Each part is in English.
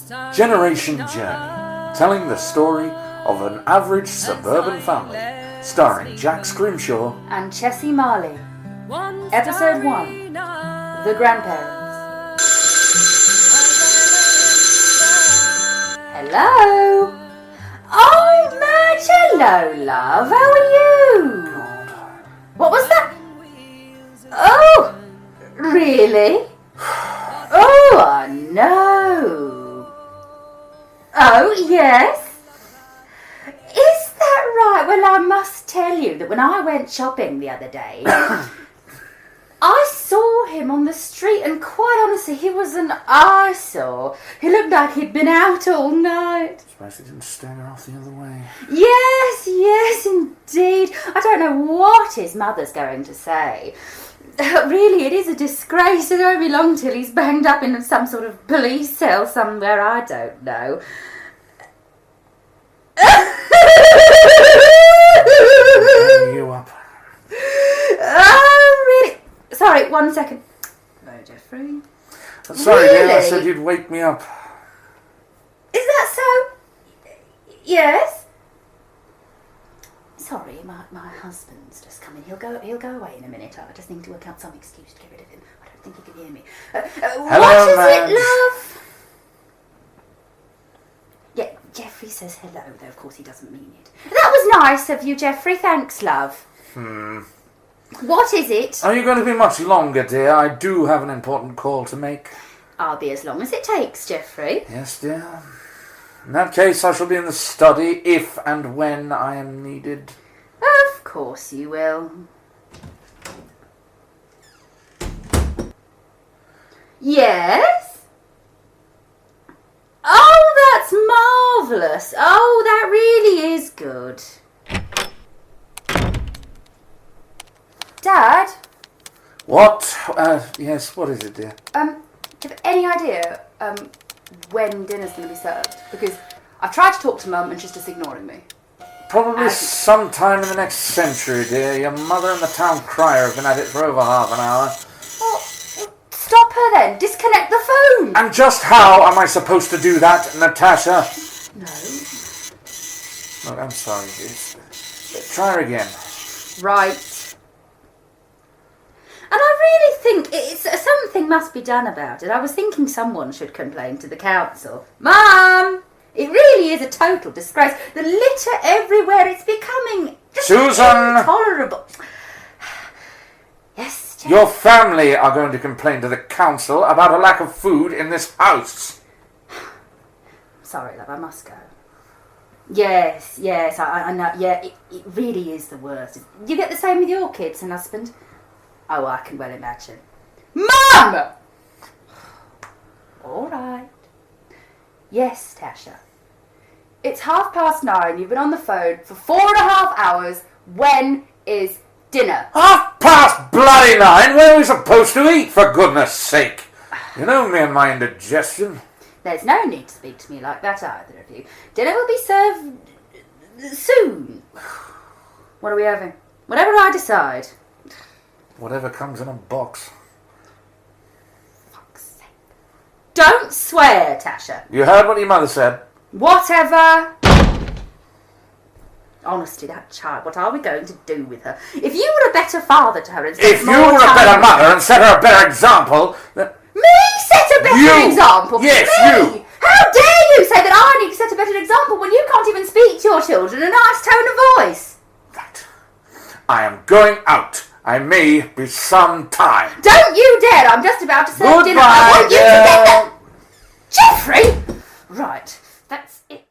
Generation Journey, telling the story of an average suburban family, starring Jack Scrimshaw and Chessie Marley. Episode 1, The Grandparents. Hello! Oh, Madge, hello, love. How are you? What was that? Oh, really? Oh, no. Oh, yes. Is that right? Well, I must tell you that when I went shopping the other day, I saw him on the street, and quite honestly, he was an eyesore. He looked like he'd been out all night. Suppose he didn't stagger off the other way. Yes, indeed. I don't know what his mother's going to say. Really, it is a disgrace. It won't be long till he's banged up in some sort of police cell somewhere, I don't know. Hang you up. Oh, really? Sorry, 1 second. Hello, Jeffrey. Sorry, really? dear, I said you'd wake me up. Is that so? Yes? Sorry, my husband's just come in. He'll go away in a minute. I just need to work out some excuse to get rid of him. I don't think he can hear me. Hello, what is Madge. it, love? Yeah, Jeffrey says hello, though of course he doesn't mean it. That was nice of you, Jeffrey. Thanks, love. What is it? Are you going to be much longer, dear? I do have an important call to make. I'll be as long as it takes, Jeffrey. Yes, dear. In that case, I shall be in the study if and when I am needed. Of course you will. Yes? Oh, that's marvellous. Oh, that really is good. Dad? What? Yes, what is it, dear? Have you any idea, when dinner's going to be served? Because I've tried to talk to Mum and she's just ignoring me. Probably sometime in the next century, dear. Your mother and the town crier have been at it for over half an hour. Well, stop her then. Disconnect the phone. And just how am I supposed to do that, Natasha? No. Look, I'm sorry, dear. Try her again. Right. And I really think something must be done about it. I was thinking someone should complain to the council. Mum! It really is a total disgrace. The litter everywhere, it's becoming just Susan! intolerable. Yes, Jack? Your family are going to complain to the council about a lack of food in this house. Sorry, love, I must go. Yes, I know. Yeah, it really is the worst. You get the same with your kids and husband? Oh, I can well imagine. Mum! All right. Yes, Tasha. It's 9:30. You've been on the phone for 4.5 hours. When is dinner? 9:30? Where are we supposed to eat, for goodness sake? You know me and my indigestion. There's no need to speak to me like that, either of you. Dinner will be served soon. What are we having? Whatever I decide. Whatever comes in a box. Fuck's sake. Don't swear, Tasha. You heard what your mother said. Whatever. Honestly, that child, what are we going to do with her? If you were a better father to her and If you were a better mother and set her a better example, then... Me set a better example? Yes, me? you! How dare you say that I need to set a better example when you can't even speak to your children in a nice tone of voice? Right. I am going out. I may be some time. Don't you dare! I'm just about to serve dinner. I want you to get that... Jeffrey! Right, that's it.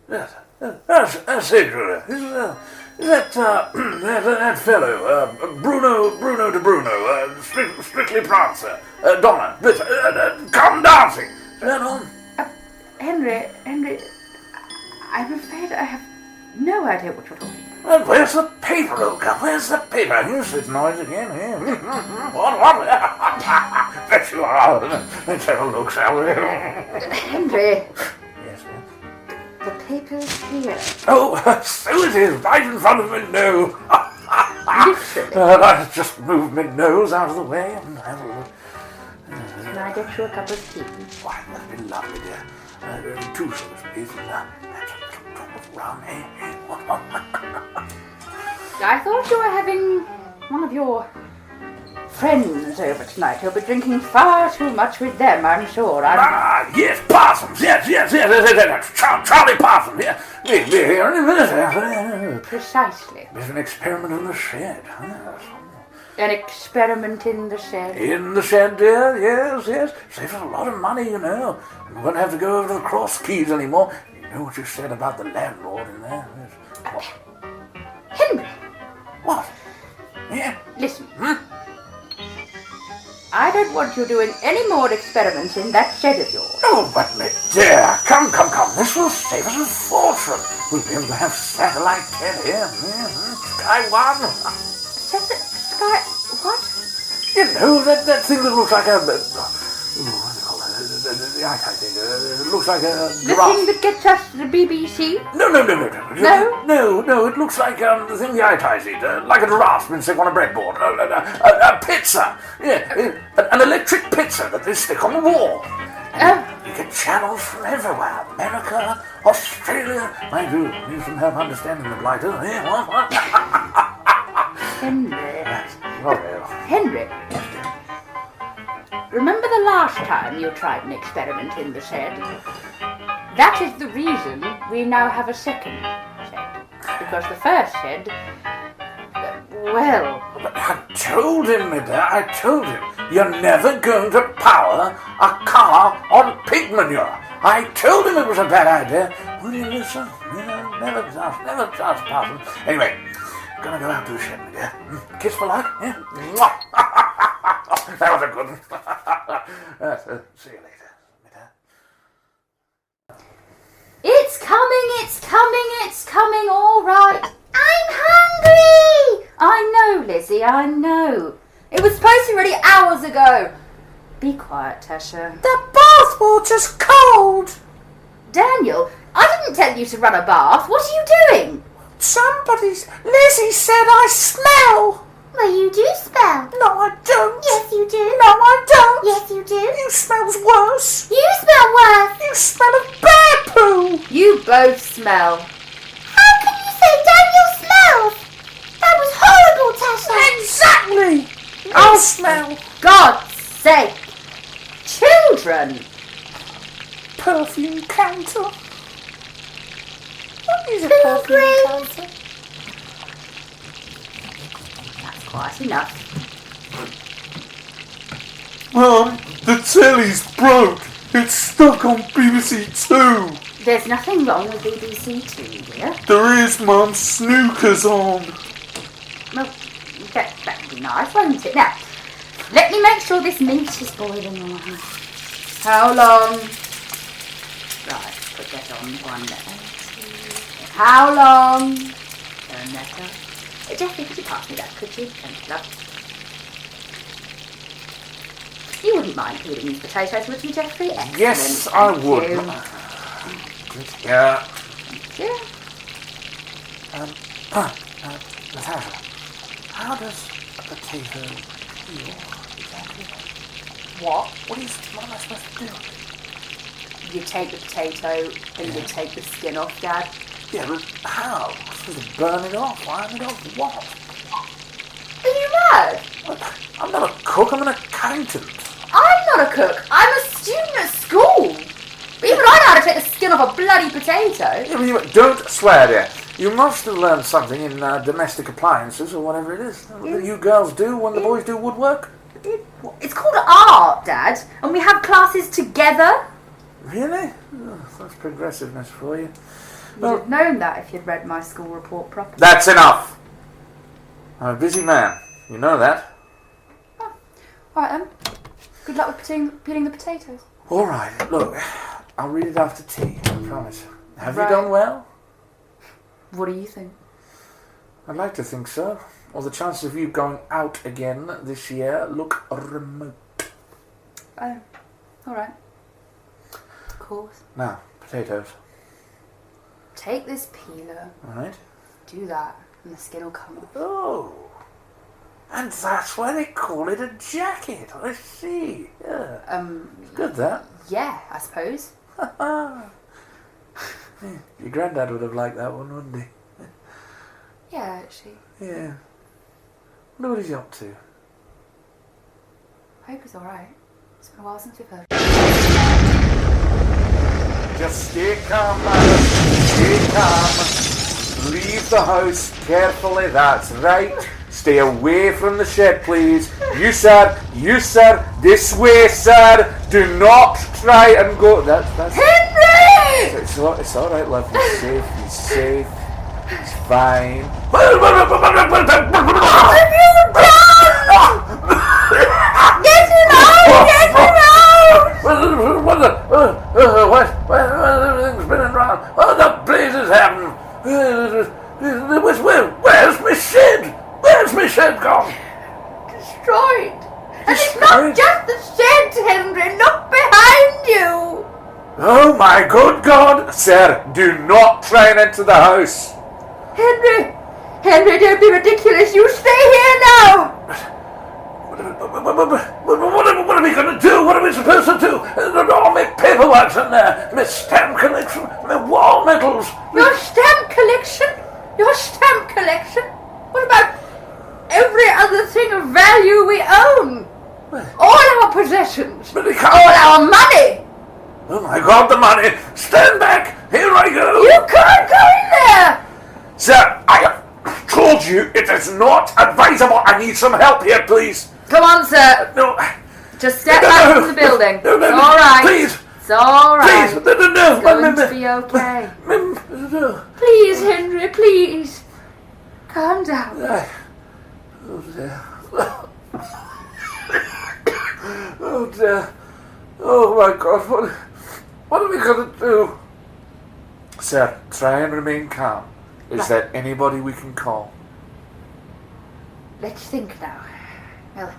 That's it, Julia. That fellow, Bruno de Bruno, Strictly Prancer, Donna, come dancing. Is that on? Henry, I'm afraid I have no idea what you're talking about. Well, where's the paper, old girl? Where's the paper? Here's this noise again. Here. What? Bet you are. Let's have a look, shall we? Henry. Yes, ma'am. The paper's here. Oh, so it is, right in front of me, no. Literally. I just moved my nose out of the way and have a look. I get you a cup of tea? Why, that'd be lovely, dear. 2 sugars, please, and perhaps a little drop of rum, eh? I thought you were having one of your friends over tonight. You'll be drinking far too much with them, I'm sure. Yes, Parsons, yes. Charlie Parsons, yeah. We're here in a minute. Precisely. There's an experiment in the shed. Yes. An experiment in the shed. In the shed, dear, yes. Saves us a lot of money, you know. And we won't have to go over to the Cross Keys anymore. You know what you said about the landlord in there? Yes. What? Henry! What? Yeah? Listen. I don't want you doing any more experiments in that shed of yours. Oh, but my dear, come. This will save us a fortune. We'll be able to have satellite TV here. Sky One. Sky... what? You know, that thing that looks like a... what do you call that? The eyesight thing. It looks like a The thing that gets us to the BBC? No. No? No, it looks like the thing the ITIs eat. Like a giraffe been sick on a breadboard. A pizza. Yeah, an electric pizza that they stick on the wall. And you get channels from everywhere. America, Australia. I do need some help understanding the blighter. Henry. Well. Henry. Remember the last time you tried an experiment in the shed? That is the reason we now have a second shed. Because the first shed... well... But I told him, my dear, you're never going to power a car on pig manure. I told him it was a bad idea. Will you listen? Never just, Parsons. Anyway, gonna go out to the shed, my dear. Kiss for luck, yeah? That was a good one. See you later, my dear. It's coming, all right. I'm hungry! I know, Lizzie, I know. It was supposed to be ready hours ago. Be quiet, Tasha. The bathwater's cold. Daniel, I didn't tell you to run a bath. What are you doing? Lizzie said I smell. Well, you do smell. No, I don't. Yes, you do. No, I don't. Yes, you do. You smells worse. You smell worse. You smell of bear poo. You both smell. How can you say Daniel smells? That was horrible, Tasha. Exactly. I'll smell. God's sake. Children. Perfume counter. What is a perfume counter? That's quite enough. Mum, the telly's broke. It's stuck on BBC Two. There's nothing wrong with BBC Two, dear. There is, Mum. Snooker's on. Well, that'd be nice, won't it? Now, let me make sure this meat is boiling all right. How long? Right, put that on 1 letter. How long? Turn that up. Jeffrey, could you pass me that, could you? Thank you, love. You wouldn't mind peeling these potatoes, would you, Jeffrey? Excellent. Yes, I Thank would. you. Yeah. Thank you. Natasha, how does a potato peel exactly? What? What am I supposed to do? You take the potato and you take the skin off, Dad. Yeah, but how? I'm supposed to burn it off. Iron it off? What? Are you mad? I'm not a cook, I'm an accountant. I'm not a cook. I'm a student at school. But even I know how to take the skin off a bloody potato. Yeah, but don't swear, dear. You must have learned something in domestic appliances or whatever it is. That you girls do when the boys do woodwork. It's called art, Dad. And we have classes together. Really? Oh, that's progressiveness for you. You'd have known that if you'd read my school report properly. That's enough. I'm a busy man. You know that. Oh. Alright then. Good luck with peeling the potatoes. All right. Look, I'll read it after tea. I promise. Have Right. you done well? What do you think? I'd like to think so. Or the chances of you going out again this year look remote. Oh. Alright. Of course. Now, potatoes. Take this peeler. All right. Do that. And the skin will come off. Oh. And that's why they call it a jacket. I see. Yeah. Good, that. Yeah, I suppose. Your granddad would have liked that one, wouldn't he? Yeah, actually. Yeah. Wonder what he's up to. I hope he's alright. It's been a while since we've heard. Just stay calm, madam. Stay calm. Leave the house carefully, that's right. Stay away from the shed, please. You, sir. This way, sir. Do not try and go. That's. Henry! It's all right, love. He's safe. He's fine. What have you done? Get him out! Everything's spinning around. What the blazes happened? Where's my shed? Where's my shed gone? Destroyed. And it's not just the shed, Henry. Look behind you. Oh my good God! Sir, do not try and enter the house. Henry, don't be ridiculous. You stay here now. What are we going to do? What are we supposed to do? All my paperwork's in there. My stamp collection, my wall medals. Your stamp collection? What about every other thing of value we own? All our possessions. But All our money. Oh my God, the money! Stand back! Here I go! You can't go in there. Sir, I have told you it is not advisable. I need some help here, please. Come on, sir. No. Just step back from the building. No, It's all right. Please. It's all right. Please. No. It's going to be okay. No. Please, Henry, please. Calm down. Oh dear. Oh dear. Oh my God, what are we going to do? Sir, try and remain calm. Is there anybody we can call? Let's think now. Well,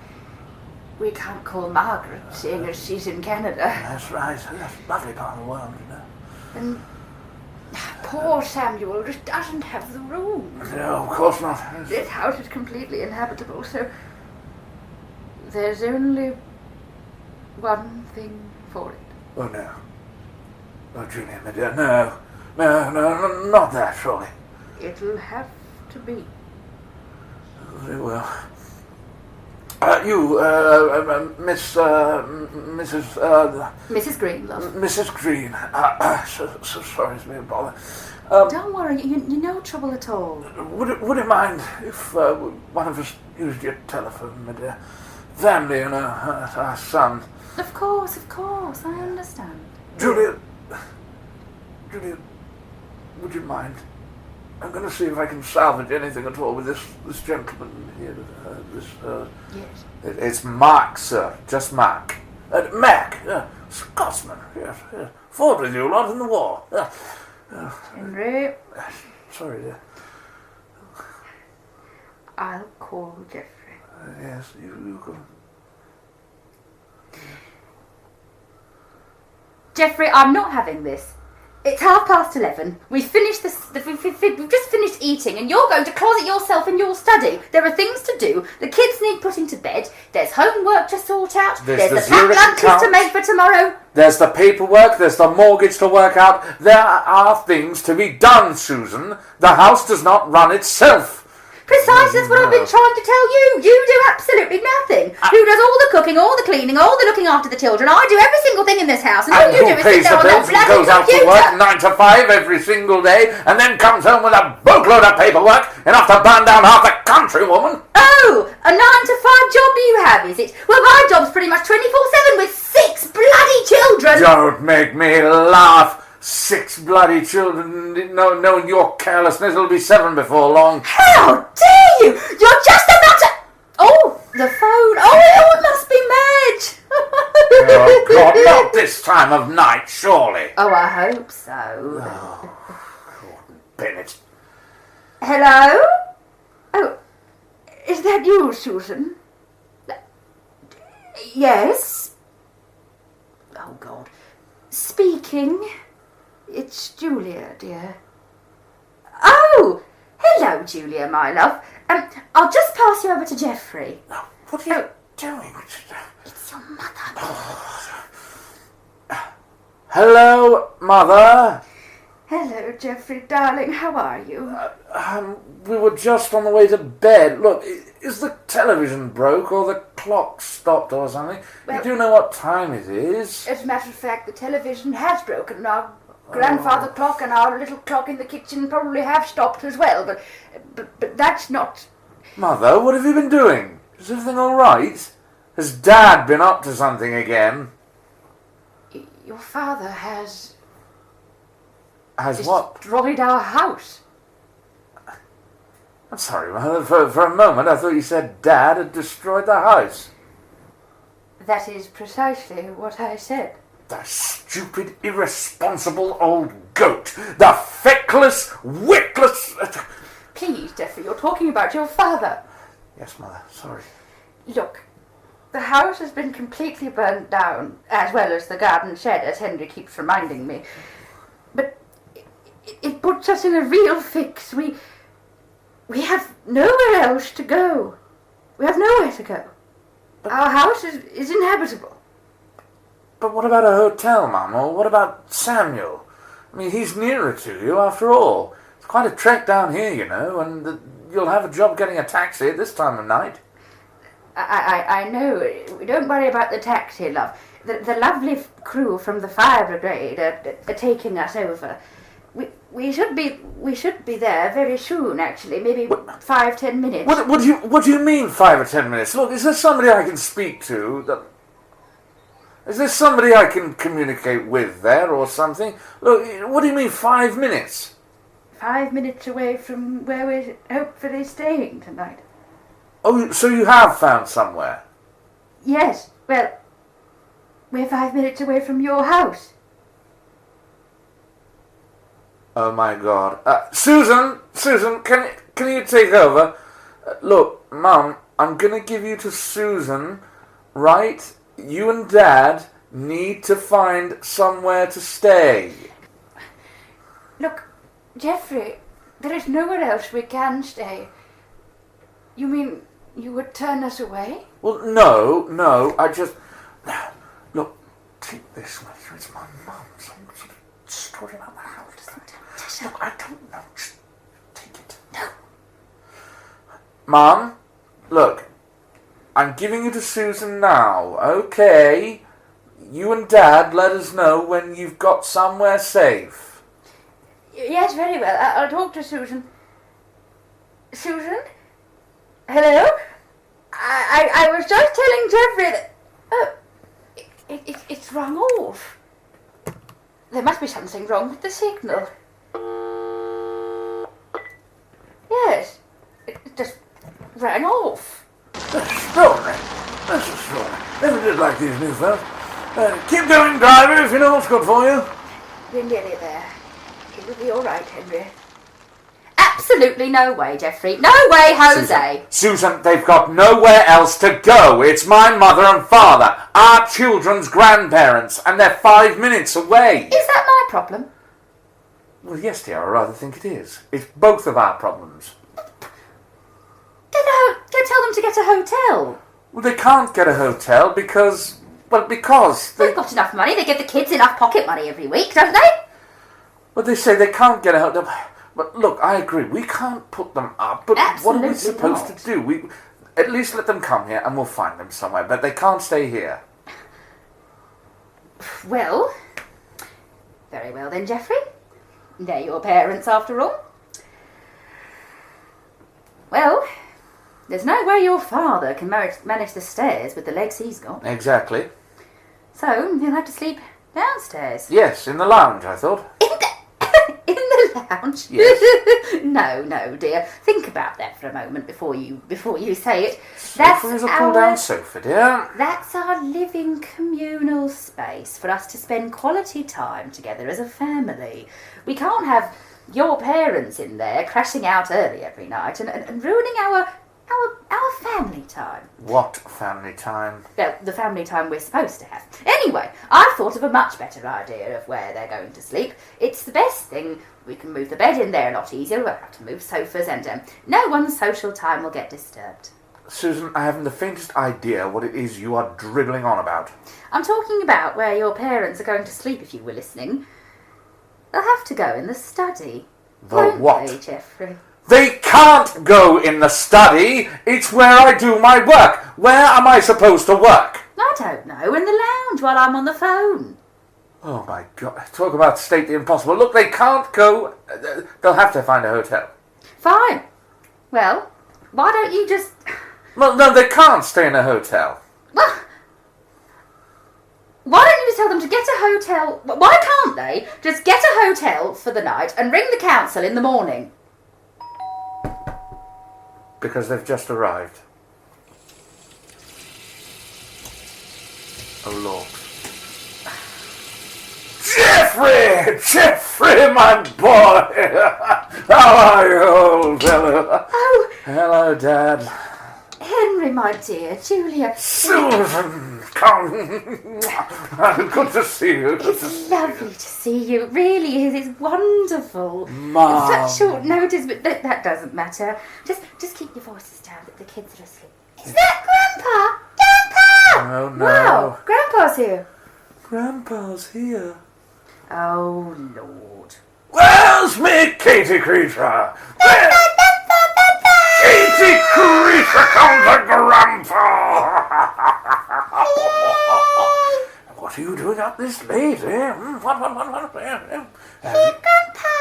we can't call Margaret, seeing as she's in Canada. That's right. That's a lovely part of the world, you know. And poor Samuel just doesn't have the room. No, of course not. This house is completely inhabitable, so there's only one thing for it. Oh no. Oh, Julia, my dear, no, not that, surely. It'll have to be. Very well. Mrs. Green, love. Mrs. Green. So sorry to be a bother. Don't worry, you're no trouble at all. Would it mind if one of us used your telephone, my dear? Family, our son. Of course, I understand. Julia, would you mind? I'm going to see if I can salvage anything at all with this gentleman here. Yes. It's Mark, sir. Just Mark. Mac. Scotsman. Yes. Fought with you a lot in the war. Henry. Sorry, dear. I'll call Geoffrey. Yes, you go. Geoffrey, I'm not having this. It's 11:30. We've finished we've just finished eating, and you're going to closet yourself in your study. There are things to do. The kids need putting to bed. There's homework to sort out. There's the packed lunches to make for tomorrow. There's the paperwork. There's the mortgage to work out. There are things to be done, Susan. The house does not run itself. Precisely, that's what I've been trying to tell you. You do absolutely nothing. Who does all the cooking, all the cleaning, all the looking after the children? I do every single thing in this house, and all you do is sit there on that bloody goes out to computer. work 9 to 5 every single day, and then comes home with a boatload of paperwork, enough to burn down half the country, woman. Oh, a 9 to 5 job you have, is it? Well, my job's pretty much 24/7 with 6 bloody children. Don't make me laugh. 6 bloody children. Knowing your carelessness, it'll be 7 before long. How dare you! You're just about to... Oh, the phone. Oh, it must be Madge. Oh, God, not this time of night, surely. Oh, I hope so. Oh, Bennett. Hello? Oh, is that you, Susan? Yes? Oh, God. Speaking. It's Julia, dear. Oh, Hello, Julia, my love. I'll just pass you over to Geoffrey. No, what are you doing? It's your mother. Hello, Mother. Hello, Geoffrey, darling. How are you? We were just on the way to bed. Look, is the television broke or the clock stopped or something? Well, you do know what time it is? As a matter of fact, the television has broken. Our grandfather clock and our little clock in the kitchen probably have stopped as well, but that's not... Mother, what have you been doing? Is everything all right? Has Dad been up to something again? Your father has... Has what? Destroyed our house. I'm sorry, Mother. For a moment I thought you said Dad had destroyed the house. That is precisely what I said. The stupid, irresponsible old goat. The feckless, witless... Please, Geoffrey, you're talking about your father. Yes, Mother, sorry. Look, the house has been completely burnt down, as well as the garden shed, as Henry keeps reminding me. But it puts us in a real fix. We have nowhere else to go. We have nowhere to go. Our house is inhabitable. But what about a hotel, Mum? Or what about Samuel? I mean, he's nearer to you, after all. It's quite a trek down here, you know, and you'll have a job getting a taxi at this time of night. I know. Don't worry about the taxi, love. The lovely crew from the fire brigade are taking us over. We should be there very soon, actually. Maybe 5-10 minutes. What do you mean 5 or 10 minutes? Look, is there somebody I can speak to? Is there somebody I can communicate with there or something? Look, what do you mean 5 minutes? 5 minutes away from where we're hopefully staying tonight. Oh, so you have found somewhere? Yes, well, we're 5 minutes away from your house. Oh my God. Susan, can you take over? Look, Mum, I'm going to give you to Susan, right? You and Dad need to find somewhere to stay. Look, Geoffrey, there is nowhere else we can stay. You mean you would turn us away? Well, no, I just... Look, take this with you. It's my mum's. I'm sort of story about the house. Look, I don't know. Just take it. No. Mum, look, I'm giving you to Susan now, okay? You and Dad let us know when you've got somewhere safe. Yes, very well. I'll talk to Susan. Susan? Hello? I was just telling Geoffrey that... it's rung off. There must be something wrong with the signal. Yes, it just rang off. Extraordinary. That's extraordinary. Never did like these new fellas. Keep going, driver, if you know what's good for you. We're nearly there. It will be all right, Henry. Absolutely no way, Geoffrey. No way, Jose. Susan, they've got nowhere else to go. It's my mother and father, our children's grandparents, and they're 5 minutes away. Is that my problem? Well, yes, dear, I rather think it is. It's both of our problems. Go tell them to get a hotel. Well, they can't get a hotel because They've got enough money. They give the kids enough pocket money every week, don't they? Well, they say they can't get a hotel. But look, I agree. We can't put them up. But Absolutely what are we supposed not. to do? We at least let them come here and we'll find them somewhere. But they can't stay here. Well, very well then, Geoffrey. They're your parents, after all. Well, there's no way your father can manage the stairs with the legs he's got. Exactly. So, he'll have to sleep downstairs. Yes, in the lounge, I thought. In the lounge? Yes. No, dear. Think about that for a moment before you say it. Sofa is a pull-down sofa, dear. That's our living communal space for us to spend quality time together as a family. We can't have your parents in there crashing out early every night and ruining Our family time. What family time? Well, the family time we're supposed to have. Anyway, I've thought of a much better idea of where they're going to sleep. It's the best thing. We can move the bed in there a lot easier. We won't have to move sofas and no one's social time will get disturbed. Susan, I haven't the faintest idea what it is you are dribbling on about. I'm talking about where your parents are going to sleep, if you were listening. They'll have to go in the study. The Won't what? they, Geoffrey? They can't go in the study. It's where I do my work. Where am I supposed to work? I don't know. In the lounge while I'm on the phone. Oh my God. Talk about state the impossible. Look, they can't go. They'll have to find a hotel. Fine. Well, why don't you just... Well, no, they can't stay in a hotel. Well, why don't you just tell them to get a hotel... Why can't they just get a hotel for the night and ring the council in the morning? Because they've just arrived. Oh, Lord. Geoffrey, my boy! How are you, old fellow? Oh, Hello, Dad. Henry, my dear, Julia. Susan, come. Good to see you. It's lovely to see you. It really is. It's wonderful. Mom. Such short notice, but that doesn't matter. Just keep your voices down. The kids are asleep. Is that Grandpa? Grandpa! Oh, no. Wow, Grandpa's here. Grandpa's here. Oh, Lord. Where's me Katie Creature? Katie Creature, come to Grandpa! What are you doing up this late, eh? What? Hey, Grandpa!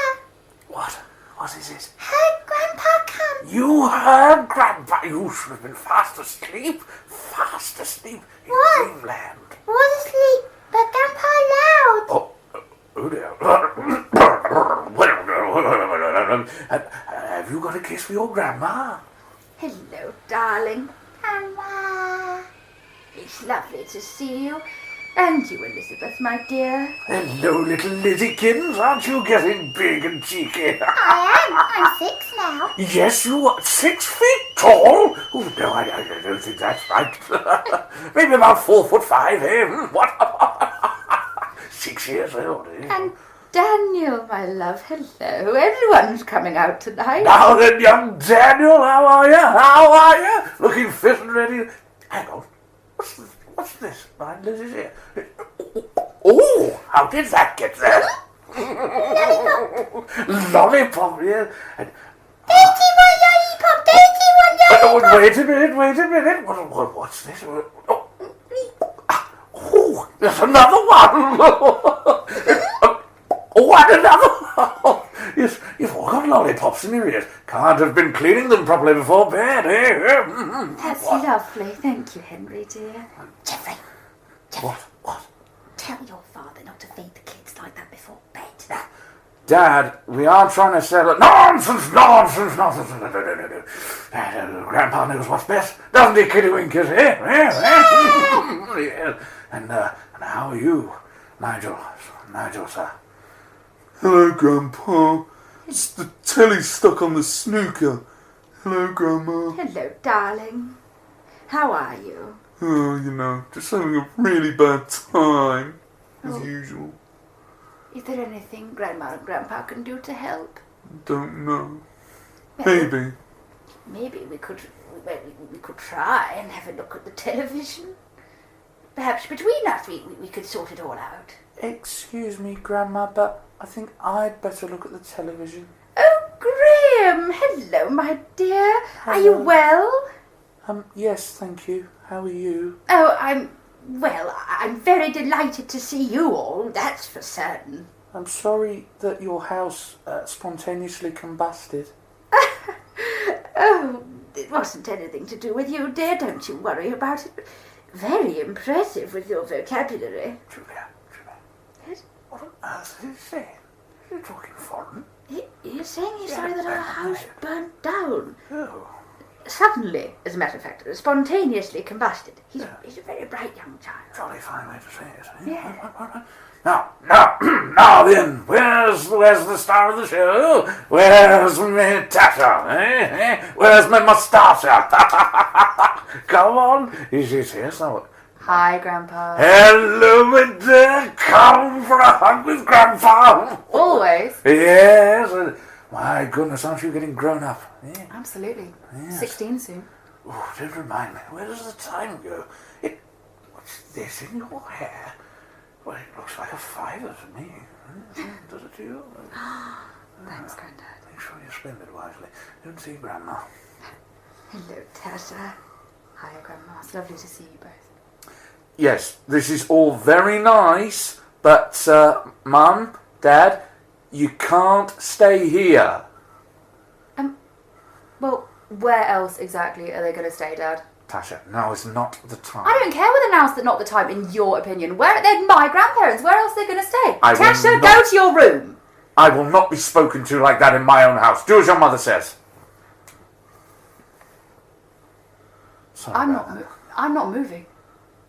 What? What is it? Heard Grandpa come. You heard Grandpa? You should have been fast asleep. Fast asleep in What? dreamland. Was asleep, but Grandpa loud. Oh dear. Have you got a kiss for your grandma? Hello, darling. Grandma. It's lovely to see you. And you, Elizabeth, my dear. Hello, little Lizzykins. Aren't you getting big and cheeky? I'm 6 now. Yes, you are 6 feet tall. Oh, no, I don't think that's right. Maybe about 4'5", eh? What? 6 years old, eh? And Daniel, my love, hello. Everyone's coming out tonight. Now then, young Daniel, how are you? How are you? Looking fit and ready. Hang on. What's this? Behind Lizzie's ear. Oh, how did that get there? Lollipop, yeah. And, Don't you want lollipop? Don't you want lollipop? wait a minute. What's this? Oh, there's another one. Oh, and another one. Yes, you've all got lollipops in your ears. Can't have been cleaning them properly before bed, eh? That's lovely. Thank you, Henry, dear. Geoffrey, What? tell your father not to feed the kids like that before bed. Dad, we are trying to settle... Nonsense! No. Grandpa knows what's best. Doesn't he, Kitty Winkers, eh? Yeah. And how are you, Nigel, sir? Hello, Grandpa. The telly's stuck on the snooker. Hello, Grandma. Hello, darling. How are you? Oh, you know, just having a really bad time, as Oh. usual. Is there anything Grandma and Grandpa can do to help? Don't know. Well, Maybe. Maybe we could try and have a look at the television. Perhaps between us we could sort it all out. Excuse me, Grandma, but I think I'd better look at the television. Oh, Graham! Hello, my dear. Are you Hello. well? Yes, thank you. How are you? Oh, I'm very delighted to see you all, that's for certain. I'm sorry that your house spontaneously combusted. Oh, it wasn't anything to do with you, dear. Don't you worry about it. Very impressive with your vocabulary. Julia. Yes? What on earth is he saying? Is he talking foreign? You're saying you're sorry that our house burnt down. Oh. suddenly, as a matter of fact, spontaneously combusted. He's a very bright young child. Jolly fine way to say it. Yeah. Now then, where's the star of the show? Where's my Tasha? Where's my Mustacha? Come on, is it here somewhere? Hi, Grandpa. Hello, my dear. Come for a hug with Grandpa. Always. Yes. My goodness, aren't you getting grown up? Yeah. Absolutely. Yes. 16 soon. Oh, don't remind me. Where does the time go? What's this in your hair? Well, it looks like a fiver to me. Does it to you? Thanks, Grandad. Make sure you spend it wisely. Don't see Grandma. Hello, Tasha. Hi, Grandma. It's lovely to see you both. Yes, this is all very nice, but Mum, Dad, you can't stay here. Well, where else exactly are they going to stay, Dad? Tasha, now is not the time. I don't care whether now's not the time, in your opinion. They're my grandparents. Where else are they going to stay? I will Tasha, not- go to your room. I will not be spoken to like that in my own house. Do as your mother says. Sorry I'm about not moving.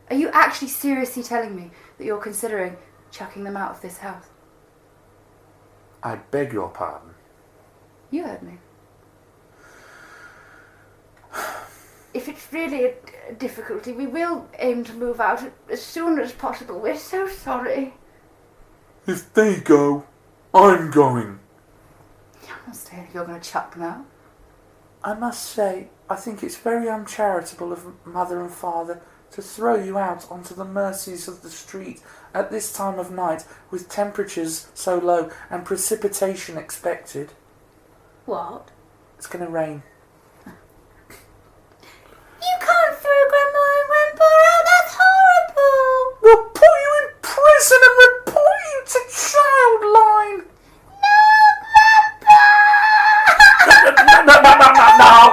Are you actually seriously telling me that you're considering chucking them out of this house? I beg your pardon. You heard me. If it's really a difficulty, we will aim to move out as soon as possible. We're so sorry. If they go, I'm going. I'm not saying you're going to chuck them out. I must say, I think it's very uncharitable of Mother and Father to throw you out onto the mercies of the street at this time of night with temperatures so low and precipitation expected. What? It's going to rain. You can't throw Grandma and Grandpa out. That's horrible. We'll put you in prison and report you to Childline.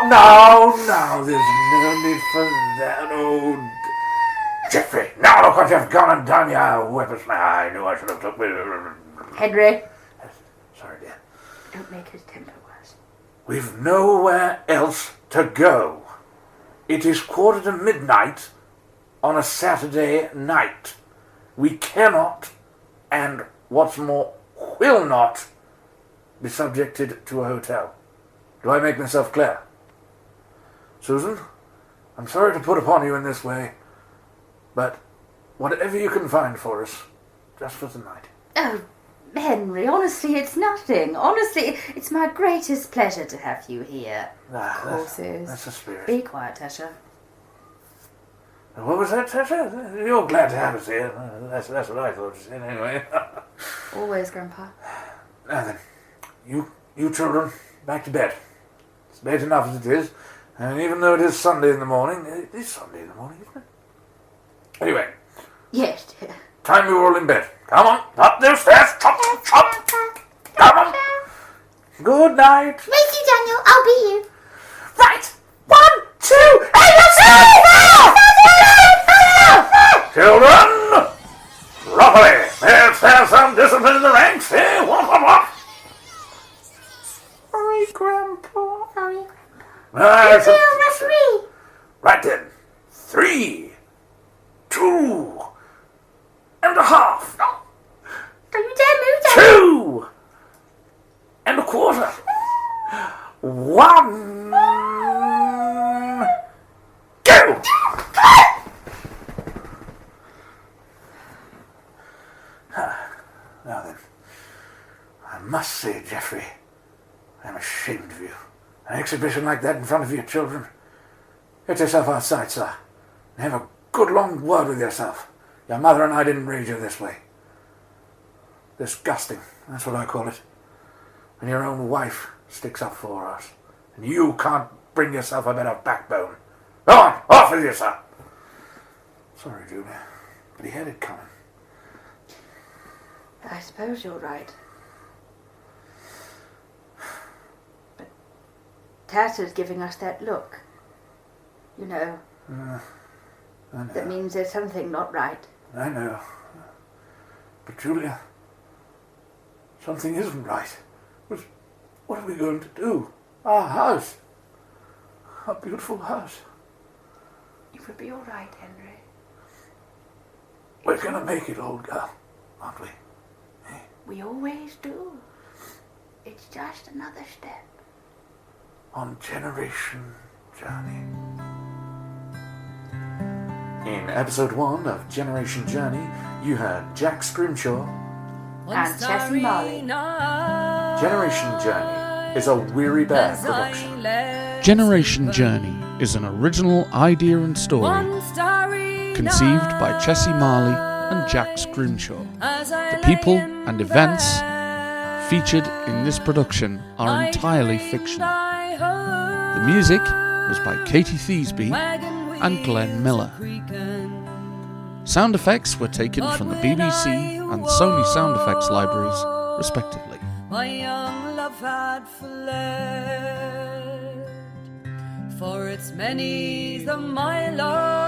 No, there's no need for that. Oh, Jeffrey, now look what you've gone and done, you whippersnapper. I knew I should have took me. Henry. Sorry, dear. Don't make his temper worse. We've nowhere else to go. It is midnight on a Saturday night. We cannot, and what's more, will not, be subjected to a hotel. Do I make myself clear? Susan, I'm sorry to put upon you in this way, but whatever you can find for us, just for tonight. Oh, Henry, honestly, it's nothing. Honestly, it's my greatest pleasure to have you here. Ah, Of course it is. That's the spirit. Be quiet, Tasha. What was that, Tasha? You're glad to have us here. That's what I thought you said, anyway. Always, Grandpa. Now then, you children, back to bed. It's late enough as it is, and even though it is Sunday in the morning, it is Sunday in the morning, isn't it? Anyway, Yes, dear. time we were all in bed. Come on, up those stairs, chop, chop. Come on. Good night. Wait, you, Daniel. I'll be you. Right, 1, 2, and let's go! Children, properly. Let's have some discipline in the ranks. Hey, what? Sorry, Grandpa. Sorry, Grandpa. Right, Referee. right then. 3, 2, and a half. Don't you dare move, Daniel. 2 and a quarter. 1. Go! Now then, I must say, Geoffrey, I'm ashamed of you. An exhibition like that in front of your children. Get yourself outside, sir, and have a good long word with yourself. Your mother and I didn't raise you this way. Disgusting, that's what I call it. When your own wife sticks up for us, and you can't bring yourself a bit of backbone. Go on, off with you, sir. Sorry, Julia, but he had it coming. I suppose you're right. But Tasha's giving us that look. You know, I know. that means there's something not right. I know. But Julia, something isn't right. What are we going to do? Our house. a beautiful house. It will be all right, Henry. We're gonna make it, old girl, aren't we? We always do. It's just another step. On Generation Journey. In episode 1 of Generation Journey, you heard Jack Scrimshaw And Chessie Marley. Generation Journey is a Weary Bear production. Generation Journey is an original idea and story conceived by Chessie Marley and Jack Scrimshaw. The people and events featured in this production are entirely fictional. The music was by Katie Thiesby and Glenn Miller. Sound effects were taken from the BBC and Sony sound effects libraries, respectively. My young love had fled, for it's many's the my love